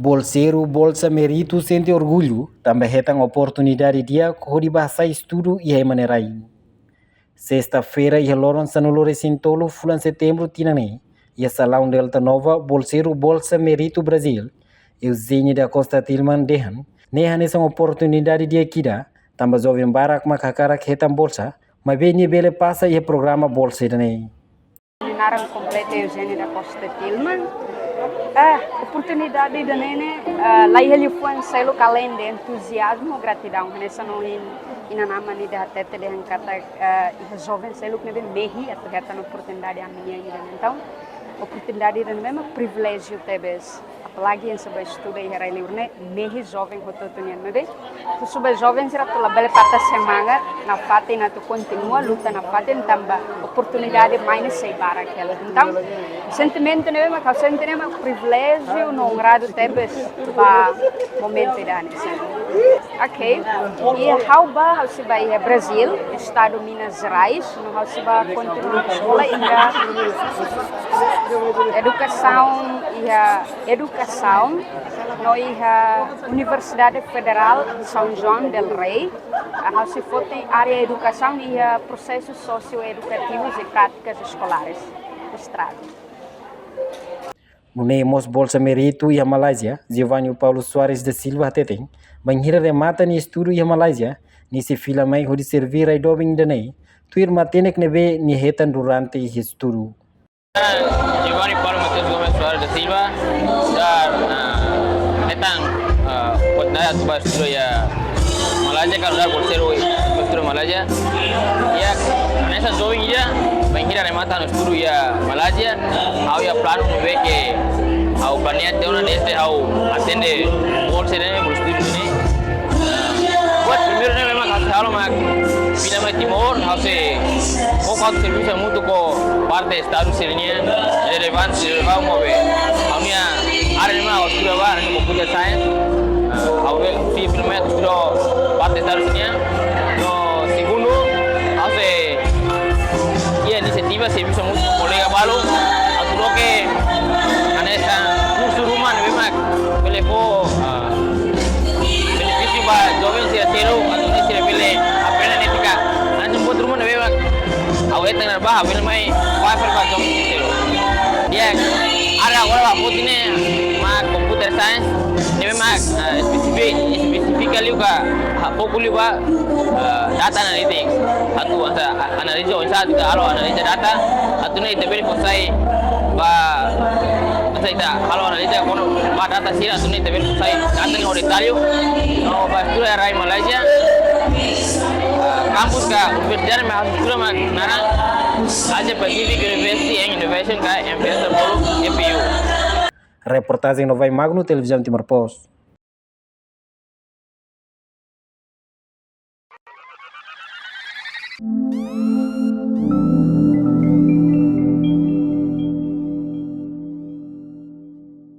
Bolseiru Bolsa Mérito sente orgulho, também retam oportunidade dia de bahasa estudo e remanerai. Sexta-feira, e lança no Lorecintolo, fulan setembro, tinani, e a salão Delta Nova, Bolseiru Bolsa Mérito Brasil, e o Zenha da Costa Tilman dehan, nehan essa oportunidade de aquida, também jovem barak macacara que retam bolsa, mas bem bele passa e programa Bolsa idane. Naram completa Eugênia da Costa Tilman. Oportunidade da nene, lá ele foi um selo além de entusiasmo, gratidão. Nessa não inanama ni da tete de angkata jovem selo que nebe mehi atau heta oportunidade a minha então oportunidade dan memang privilégio tebes. Apalagi yang sebagai Estuda e Herai Liurne, mehi jovem rototunyan mebe. Tu sebagai jovem será tu label patah semangat, na fate na tu continua luta na fate tambah oportunidade mais sei para aquela. Então, sentimento nebe mas sentimento mas privilégio no grado tebes ba momento dane. Ok. E how se vai Brasil, Estado Minas Gerais, no how se vai continuar escola ainda educação no Universidade Federal de São João del Rei, a se fote área educação e processos socioeducativos e práticas escolares, estrada. Nemos Bolsa Mérito e a Malásia, Giovanni Paulo Soares da Silva teteng, banhira remata ni estudo e a Malásia, ni se fila mai de servir a dobing danei, tuir matenek nebe ni hetan durante o estudo. Giovanni Paulo Mateus Soares da Silva dan tentang oportunidade para estudar ya Malaysia kalau dah Bolseiru estudar Malaysia ya nessa jovem ya banhira remata no estudo ya Malaysia au ya plano no ve que au planear de una desde au atende Bolseiru Bolseiru ini buat primeiro né memang kalau mak bila mai Timor hause foco serviço muito com parte estado sirinya relevante vamos mover amia área memang sudah var no computer science awe fi Promete sudah parte estado sirinya no segundo hause ia iniciativa serviço muito colega balu aturo que anessa curso rumah memang belefo benefício ba jovem se atero atau se bele apena netika nanti buat rumah memang awet dengan bah bil mai wifi ba jovem se atero dia ada wala putine ma computer science ini memang specifically juga fokus ba data analytics atau analisa juga kalau analisa data atau nih tebel posai ba kita kalau analisa kono ba data Sira atau nih tebel posai data ni oritario no ba itu Rai Malaysia kampus ka universitas mah sudah mah narang aja Pacific University and Innovation ka MPS Bolu EPU. Reportagem no Vai Magno, televisão Timor Post.